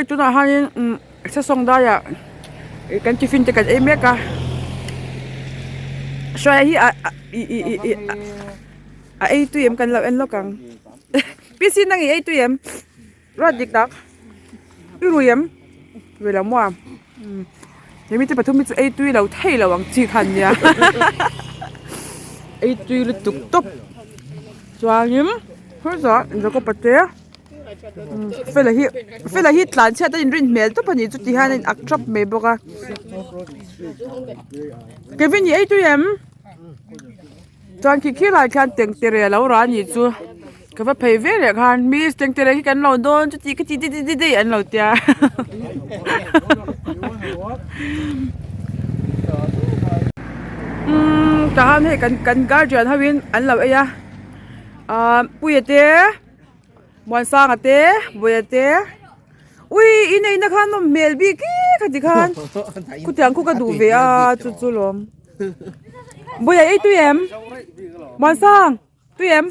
hay tu na hanin sa song da ya kan tifin te kan e meka shoi hi a ei tu yem kan lo en lo kang pisi nang ei tu yem rod dik dak ru yem we la mo yemi te pathum mi chu ei tu lo thei lo ang chi khan ya ei tu lu tuk top chuangim hoza indako pate fela hi tlan cha ta in rin mel to pani chu ti han in aktrap me boka Kevin ye tu yem chuan ki khila khan teng tere lo ra ni chu ka va phei ve le khan mi teng tere ki kan lo don chu ti ki ti an lo tia ta han he kan guardian hawin an lo ya puyate mon sang ate boyate ui ina khan no melbi ki khati khan ku tiang ku ka du ve a chu lom boya ei tu em mon sang tu em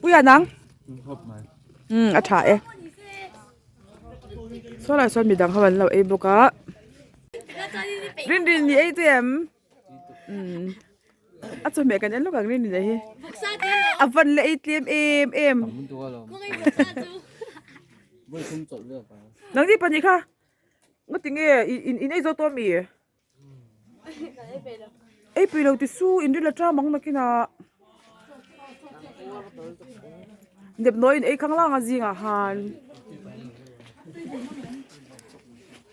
puya nang a tha e so la son mi dang hawan lo ei boka rin ni ei tu em a chu me kan en lo kang rin ni hi a van le ei tlem em nang di pani kha ngating e in ei zo to mi ei pi lo ti su in ri la tra mang na kina dep noi in ei khang la nga zinga han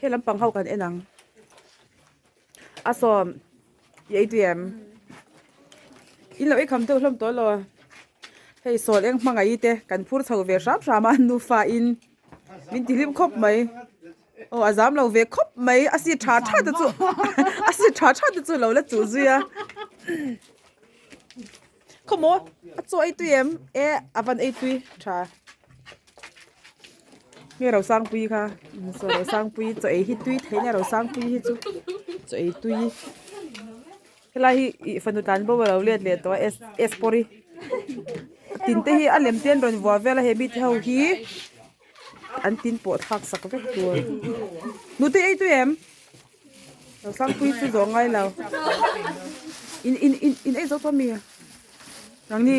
helam pang hau kan enang asom ye tu em in lo ei kham to hlom to lo hei sol eng mangai te kan phur chho ve sap sama nu fa in min tilim khop mai o azam lo ve khop mai asi tha de chu asi tha de chu lo la chu zuya khomo a cho ai tu em e avan ai tu tha nge ro sang pui kha so ro sang pui cho ai hi tu the nya ro sang pui hi chu cho ai tu hela hi fanu tan bo lo le to es pori tin te hi alem ten ron wa vela he bit ho hi an tin po thak sak vek tu nu te ei tu em lo sang pui chu zo ngai lo in ei zo to mi nang ni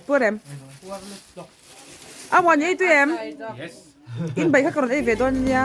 por em wan ei tu em in bai kha kron ei ve don nya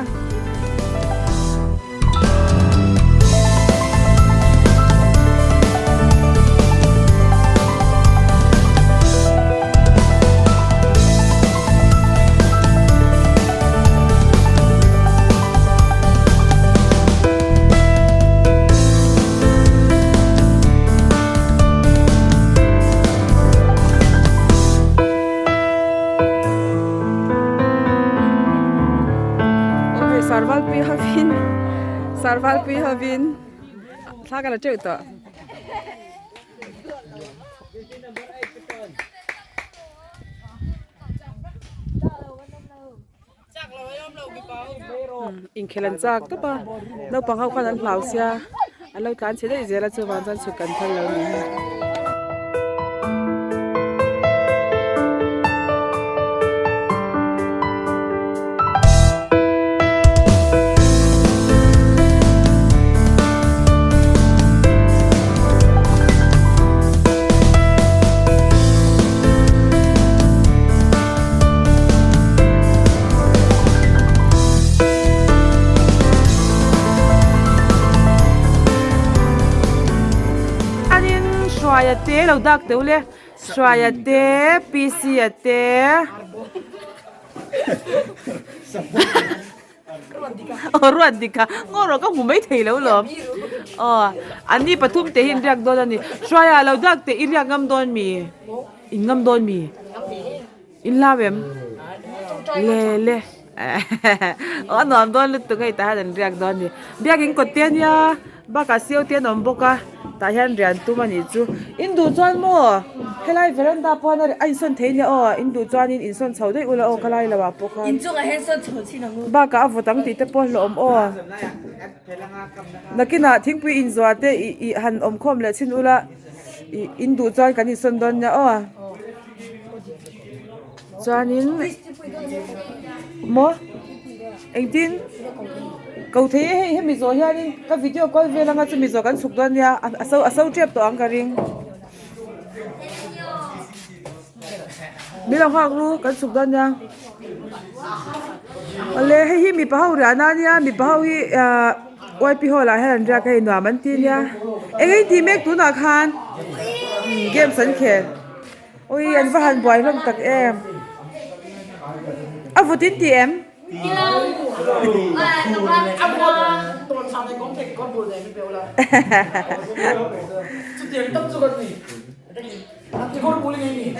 sarval pi havin thaka la cheu to in khelan chak to pa no pang hau khan an hlau sia an lo tlan che dei zela chu wan chan chu kan thal lo ni te lo dak te ule swaya te pc te ruat dika ngoro ka mu mai thei lo lom ani pathum te hin riak don ani swaya lo dak te iriak ngam don mi ingam don mi in lawem le nom don lut tu ngai ta han riak don ni biak in ko te nya ba ka siu te nom boka ta hian rian tu mani chu indu chuan mo helai veranda pona ai son theile indu chuan in son chho dei ula khalai lawa poka in chu a hen son chho china ngu ba ka avotang ti te pon lom nakina thingpui in zwa te i han om khom le chin ula indu chuan kan i son don nya chuan in mo anh tin câu thế hay mi zo hian in ka video call ve langa chu mi zo kan suk don ya aso trep to ang ka ring mi lo hak ru kan suk don ya ale hi mi pa hau ra na nia mi pa hau hi YP ho la han ra kai no man tin ya ei ti mek tu na khan game san khen ôi anh va han boy lom tak em a vutin ti em Tuần sau này con buồn này mới béo là chút tiền tâm cho con gì thì con buồn lên gì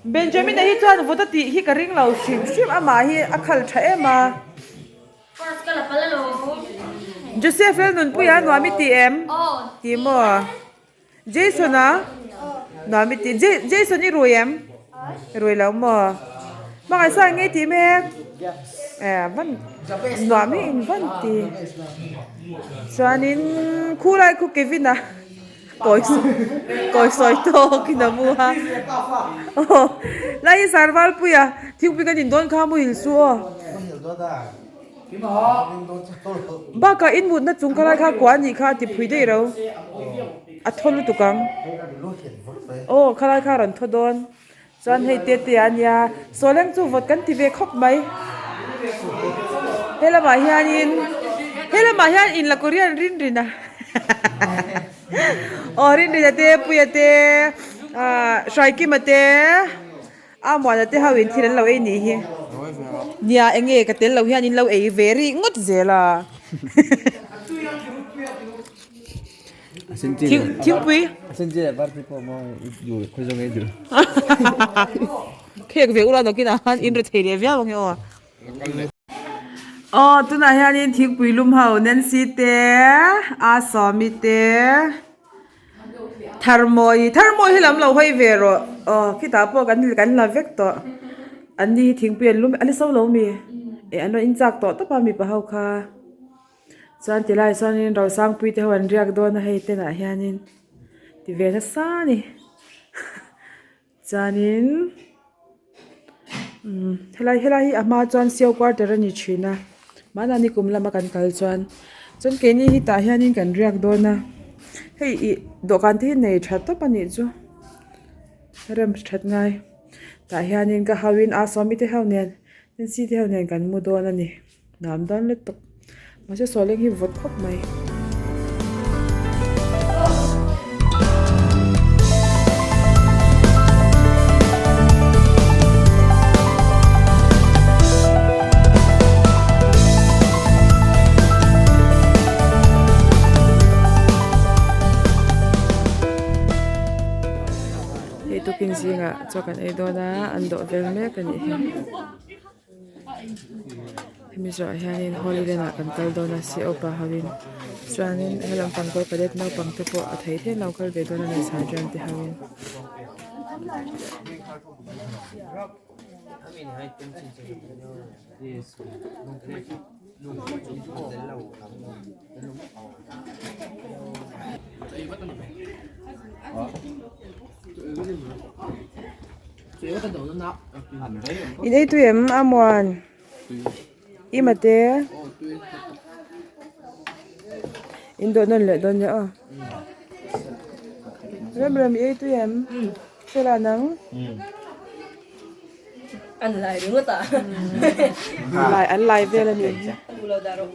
Benjamin hi chuan vuta ti hi ka ring lo shim shim ama hi a khal tha ema Joseph el nun puya no mi ti em ti mo Jason a no mi ti Jason ni royem roi lo mo ma ka sa ngai ti me van no mi in van ti chuanin khulai khu Kevin a coi soi to kinamu ha lai sarwal puya thiu pi kan in don kha mu hil su ba ka in mut na chung kala kha kwa ni kha ti phui dei ro a tholu tukang khala kha ran thodon chan hei te te ania soleng chu vot kan ti ve khop mai hela ma hian in la korean rin rina rin rin te puya te shaiki mate amwa te hawin thiran lo ei ni hi nia enge ka tel lo hian in lo ei very ngot zela thiu pui Asenji parte po mo yu khoi jong ei dir. khek ve ula no kina han in re thei le vya bang yo tuna hian in thiu pui lum hau nen si te a somi te tharmoi hilam lo hoi ve ro kita po kan la vek to ani thing pian lum ali so lo mi ano in chak to pa mi pa hau kha chan ti lai son in ro sang pui te hon riak do na hei te na hianin ti ve na sa ni chanin helai ama chuan sio quarter ani thina mana ni kumla ma kan kal chuan chon ke ni hi ta hianin kan riak do na hei dokan thi nei that to pani chu rem that ngai ta hianin ka hawin a somi te hawnen tin si te hawnen kan mu do na ni nam dan le tok ma se soleng hi vot khop mai tukin zinga chokan eidona ando vel me kan hi hemi zo hianin holiday na kan kal dona si opa hawin chuanin helam pangkol kadet no pangte po athai the local ve dona na sa jan te hawin in ei tu em amwan imate in do non le don ya rem ei tu em sela nang ăn lại đúng không ta an lai ve la ni lâu đã rồi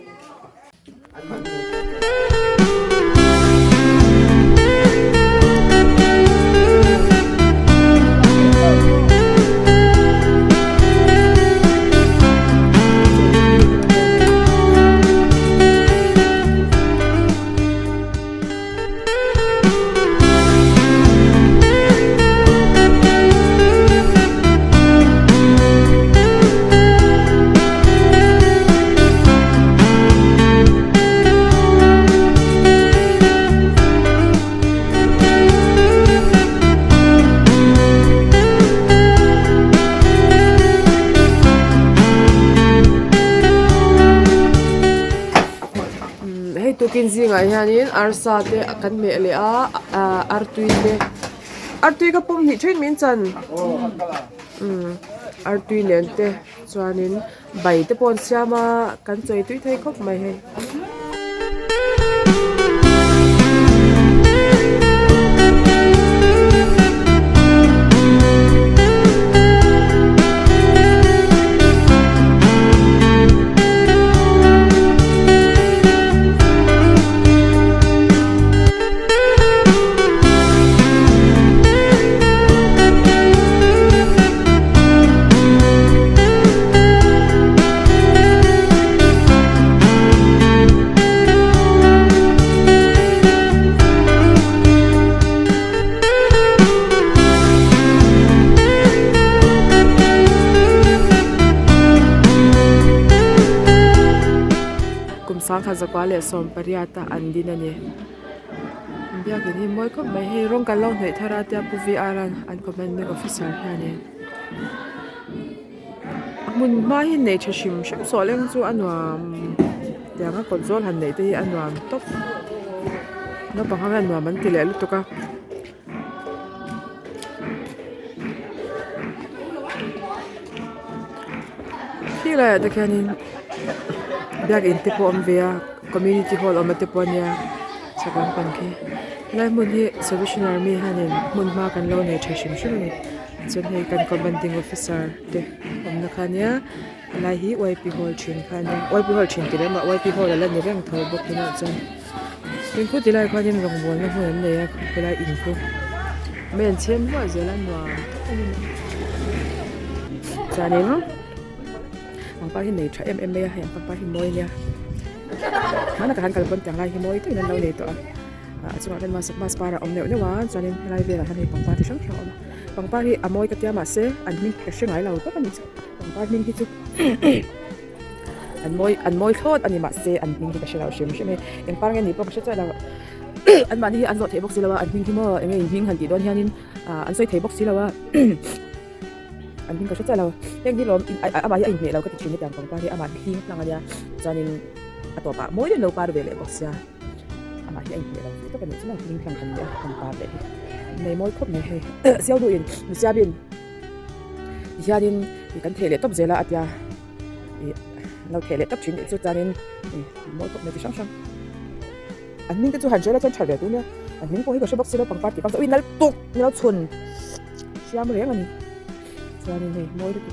tukin zinga hianin arsa te kan me le artui ka pom ni train min chan artui len te chuanin bảy te pon siama kan choi tui thei khop mai he sang kha zakwa le som pariata andina ne bia ke ni moi ko mai he rong kalong nei thara tia pu vi aran an commanding officer ha ne mun ma hi nei chashim shim so leng chu anwam tia nga konzol han nei te hi anwam top no pa han anwam an ti le lu to ka Hila da kanin biag inte po amvea community hall o mateponia sa kampanki lai mun hi Salvation Army hanin mun ma kan lo ne chashim shim chon hei kan commanding officer te omna khania lai hi YP hall chin khania YP hall chin tire ma YP hall la ni reng thoi bok na chan tin ku tilai khanin rong bol na hun ne ya kala in ku men chem wa zelan wa chane no ang pahin nei tra MMA hay ang pahin moy niya mana kahan kalpon tang lai moy to inan law nito chunga kan mas para omne ne wa chanin lai vela han pang pati sang sang pang pari amoy katya ma se admin ka shingai law to kan pang pari ning hitu an moy thot ani ma se an ning ka shiraw shim shime en parang ni po ka cha law an man hi an zo thebok silawa an ning mo enge hing han ti don hianin an soi thebok silawa an ning ka cha law yang di lom ama hi ai me law ka ti chin ni tang pang pari ama hi lang ania chanin atopa moy le lo par vele bok sia ama hi ai me law to kan chuma ning lang kan ya kan par le nei moy khop nei he siaw du in mi sia bin hianin kan thele top zela atyaเราเทเลตับชิ้นจุดจานินมวยกับในที่ช่างอันนี้ก็จะหันเจอแล้วจนฉลาดตัวเนี่ยอันนี้พอให้กับชาวบ้านสิเราปังปาร์ตี้ปังจะวิ่งนั่งตุกนี่เราชนเชื่อมาเรื่องอันนี้จานินนี่มวยด้วย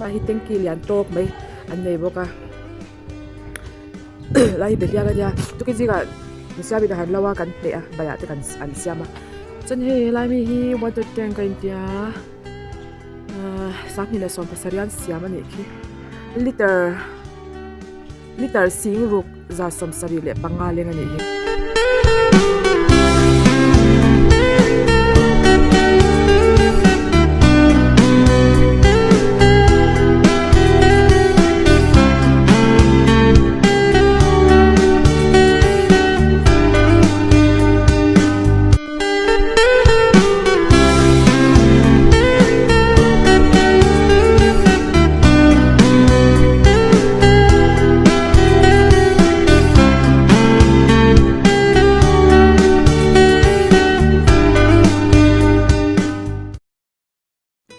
มาฮิตเต็งกิเลียนโต๊ะไหมอันนี้บอกว่าไล่เบียร์กันยาทุกทีก็มิเซียบิดหันเล่าว่ากันเลยอ่ะใบอ่ะที่กันอันเสียมาจนเฮ้ไล่มีฮีวันตัวแดงกันเดียสักนิดเลยส่วนภาษาเรียนเสียมันนี่คือliter sing ruk za som sari le pangale ngani hi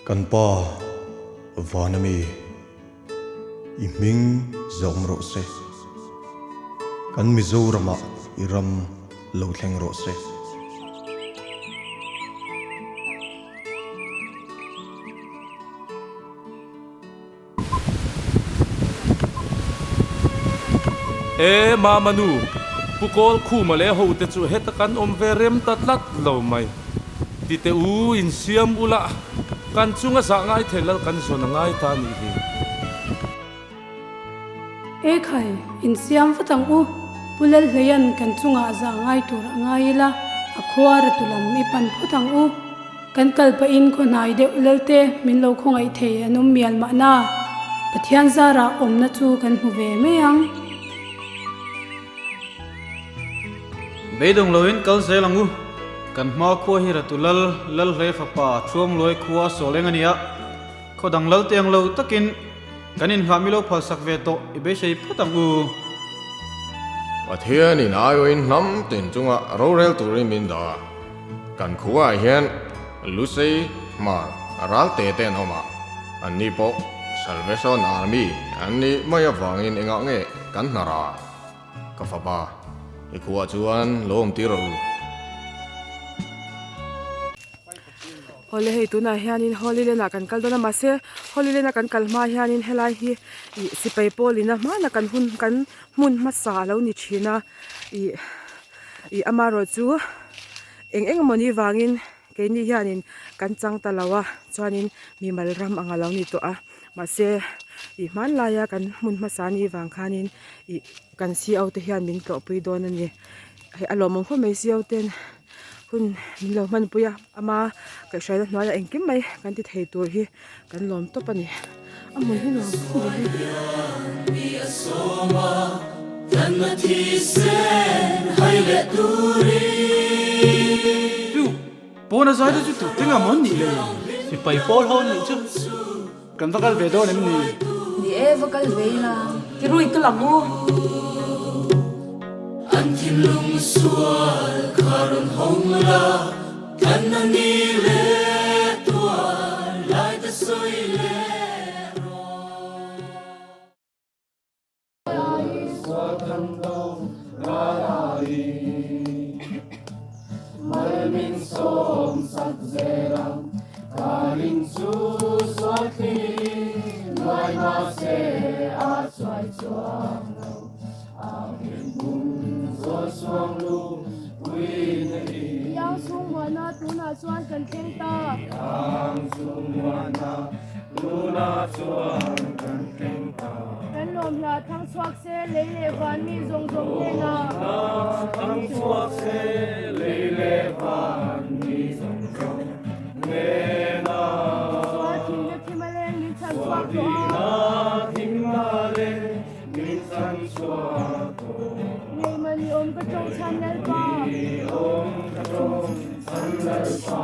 kan pa vanami iming zom ro se kan mizorama iram lo thleng ro se mamanu pukol khu male ho te chu hetakan om verem tatlat lo mai ti te u in siam ula kan chunga sa ngai thelal kan so na ngai ta ni hi khai in siam fatang u pulal hleyan kan chunga za ngai tur ngai la akhwar tulam mi pan phutang u kan kalpa in ko nai de ulalte min lo khongai the anum mial ma na pathian zara omna chu kan hu ve meyang beidong loin kal selangu kan ma kho hi ratulal lal re fa pa thuam loi khuwa soleng ania khodang lal teng lo takin kanin hamilo phal sak ve to ibe sei phatang u pathian in ayoin nam tin chunga rorel turin min da kan khuwa hian lusei mar aral te ten homa anni po Salvation Army an ni maya wangin enga nge kan nara ka fa ba ikhuwa chuan lom tiro Hole hei tuna hianin holi lena kan kal dona mase holi lena kan kalma hianin helai hi I sipai polina mana kan mun masa lo ni thina I amaro chu eng moni wangin ke ni hianin kan chang talawa chuanin mi malram angalo ni to a mase I man laya kan mun masa ni wang khanin I kan si auto hian min to pui don ani he alomong kho mai si auten hun min lo man puya ama ka shai na la engkim mai kan ti thei tur hi kan lom to pani amoi hi lom Bona zai da chu tu tinga mon ni le si pai pol hon ni chu kan vakal ve do nem ni Ni e vakal veila ki rui ka lamu Yang sung wana tuna chuan kan theng ta kan lom la thang chuak se leile van mi zong zong le na thang chuak se leile van mi zong zong le na thing le thimale ni chan chuak to thimale ni chan chuak to nei mani om ka chong chan nal pa om ka chong chan nal pa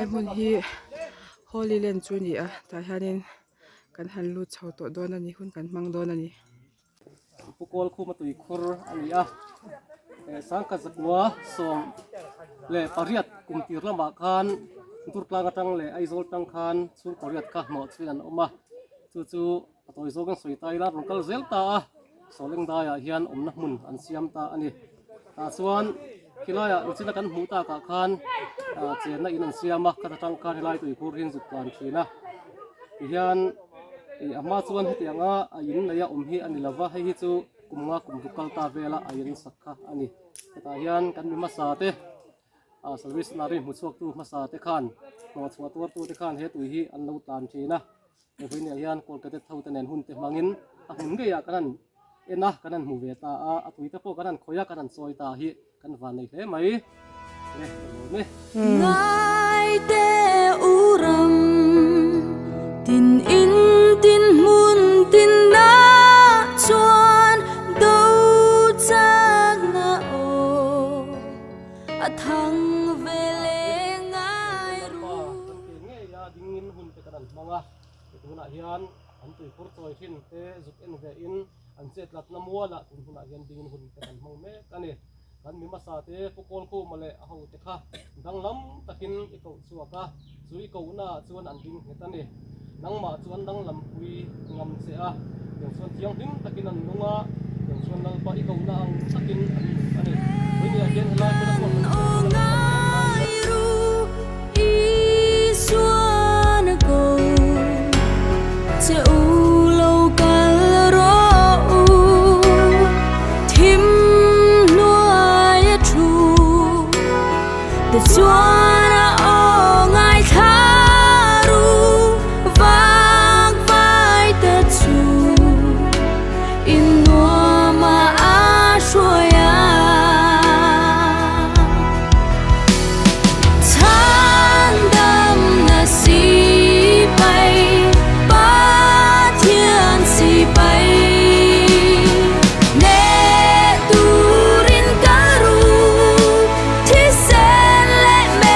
mun hi Holy Land chu ni a ta hianin kan han lu chho to don ani hun kan mang don ani pukol khu matui khur ani a sangka zakwa som le pariat kumtir lama khan tur tlang atang le aizol tang khan chu pariat ka mo chian oma chu atoi zogang soi tai la rongkal zelta soleng da ya hian omna mun an siam ta ani ta chuan kilaya uchina kan hmuta ka khan chena in an siama ka tang khan hilai tui khur hin zupan thina hian ama chuan hetianga a in leya hi ani lova hi chu kumnga kumrukal ta vela a in sakha ani ta hian kan mi masa te service nari muchuak tu masa te khan no chwa tur tu te khan he tui hi an lo tan thina evoin hian kolkata thauta nen hun te mangin a hun ge ya kanan ena kanan mu ve ta a tui te po kanan khoya kanan soi ta hi kan van nei hle mai ne ngai te uram tin in tin mun tin na chuan do chak na o a thang ve le ngai ru nge ya dingin hun te kanan manga tuna hian an tui khur choi hin te zuk en ve in an chet lat na muala tun huna hian dingin hun te kan mang me kani kan mi masa te pukol ko male a ho te kha danglam takin iko chuaka chu iko na chuan an ding hetani nangma chuan danglam pui ngam se a yang chuan tiang ding takin an lunga yang chuan nal pa iko na ang takin ani ni a hian helai pe ko ngai ru I suan go che u lo kal ro thim nuai thu de chuan a ngai tharu vang vai te chu in nuama a shoya tandam na si pai pa thian si pai ne turin karu thi sen le me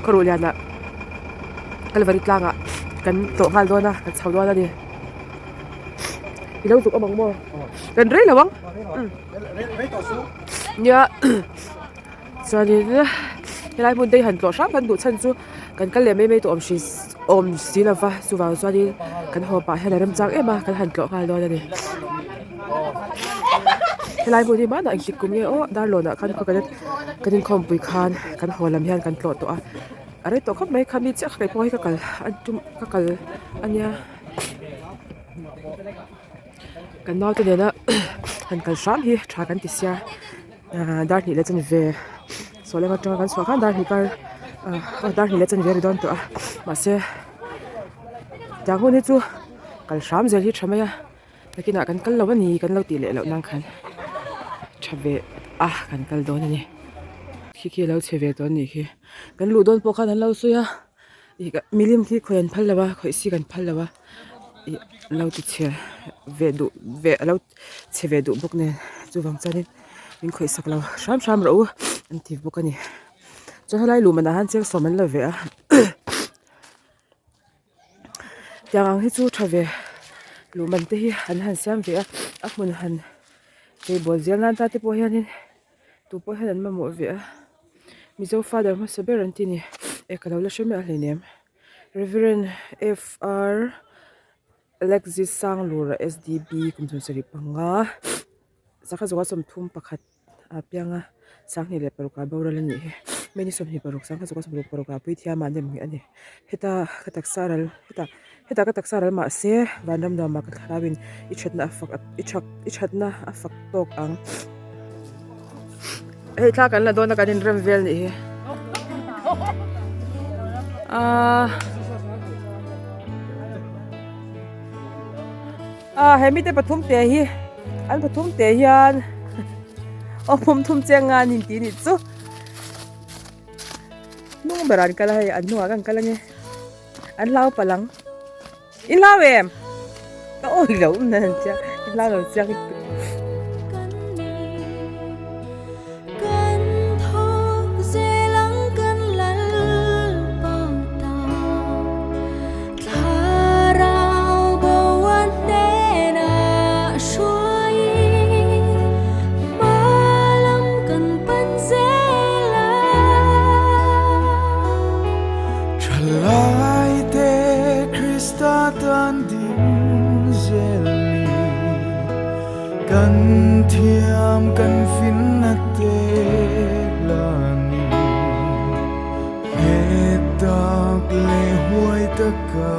ก็รู้เลยนะกันเลยวันนี้กลางอ่ะกันโตกันด้วยนะกันชาวด้วยนะดิพี่น้องสุกเอาบังโมกันเรื่อยเหรอวังเนี่ยส่วนนี้เนี่ยที่ไรมุ่งได้หันตัวช้ำกันดูฉันจูกันเลยไม่ตัวอมสีละฟ้าสุวรรณส่วนนี้กันหัวป่าให้ได้รำจังมากันหันตัวกันด้วยนะดิที่ไรมุ่งที่บ้านอ่ะอีกกลุ่มเนี่ยโอ้ดาร์โลน่ะกันก็กันคอมปุยคานกันหัวลำยันกันโกรธตัวอะไรตัวเขาไม่คำนี้จะใครพอให้กันอันจุ่มกันอันเนี้ยกันนอกจากนี้นะกันซ้ำฮีชากันติดเสียดาร์นี่เลจันเวส่วนเรื่องจังกันสวากันดาร์นี่กันดาร์นี่เลจันเวริดอนตัวมาเสียจากวันนี้จู่กันซ้ำเจอที่ทำไมอ่ะแต่กินกันกันเราวันนี้กันเราตีเละเรานั่งกันชาเวกันโดนนี่ขี้เราเชเวตัวนี้ขี้กันหลุดโดนพวกนั้นเราสุยอ่ะอีกมิลิมที่คอยพันแล้ววะคอยสิกันพันแล้ววะเราติดเชื้อเวเราเชเวดุพวกนี้จู่วังจันนี่มินคอยสักเราช้ำเราอันที่พวกนี้จะให้ไล่หลุมมันหันเจ้าสมันเลยเวะอย่างที่จู่ชาเวหลุมมันที่หันเสียมเวะมันหันเจ็บบอลเจียงนั่นตาที่พวกนี้ตัวพวกนั้นมาหมดเวะมิโซฟาเดอร์มาสเบรันตินีก็เราเล่าใช่ไหมอะไรเนี่ย Reverend F.R. Alexis Sanglura SDB คุณทุนสริปังงาสักครั้งก็สมทุ่มประคัดเปียงสักนี่แหละปรุกาบาวรันนี่ไม่นิสมหิปรุกสักครั้งก็สมปรุกาพิธีอามันเดมอันนี้เฮตากตักสารัลเฮตากตักสารัลมาเสียวันดำดำมากัทราวินอิชัดน่าฟักตกอังเฮ้ยถ้ากันละโดนกันเริ่มเวลนี่เฮ้ยไม่ได้ปฐมเตะฮีอันปฐมเตะยันผมทุ่มเจงงานนิดๆซูนุ่งบรันกันเลยอันนัวกันเลยอันเล่าปลังอินเล่าเอ็มโอ้ยเล่านั่นจ้ะอินเล่าเราจ้ะกันเทียมกันฟินนัดเตลานีเหตุตากเลหวยตะกา